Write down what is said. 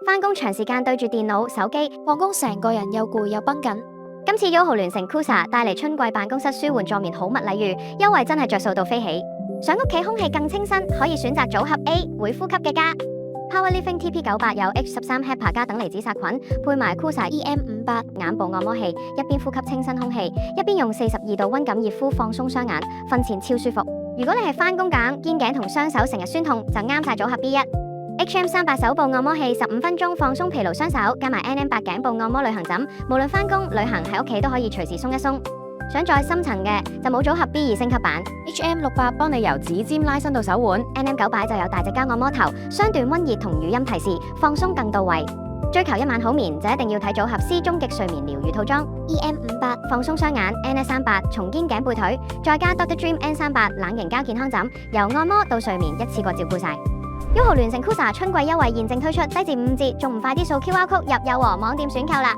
返工長時間對住電腦、手機，放工成個人又攰又繃緊。今次 YOHO 聯乘 CUSA 帶嚟春季辦公室舒緩助眠好物禮遇，優惠真係着數到飛起。想屋企空氣更清新，可以選擇組合 A 會呼吸嘅家。Power Living TP98 有 H13 HEPA 加等離子殺菌，配埋 CUSA EM58 眼部按摩器，一邊呼吸清新空氣，一邊用42度溫感熱敷放鬆雙眼，瞓前超舒服。如果你係返工揀肩頸同雙手成日酸痛，就啱晒組合 B1。HM38 手部按摩器15分鐘放鬆疲勞雙手，加埋 NM8 頸部按摩旅行枕，無論返工、旅行喺屋企都可以隨時鬆一鬆。想再深層嘅就冇組合 B2升級版。HM68 幫你由指尖拉伸到手腕，NM9就有大隻膠按摩頭，雙段溫熱同語音提示，放鬆更到位。追求一晚好眠就一定要睇組合 C 終極睡眠療愈套裝 EM58 放鬆雙眼，NS38 重肩頸背腿，再加 Dr. Dream N38 冷凝膠健康枕，由按摩到睡眠一次過照顧晒。YOHO 聯乘 CUSA 春季優惠現正推出，低至5折，仲唔快啲掃 QR code 入友和網店選購啦！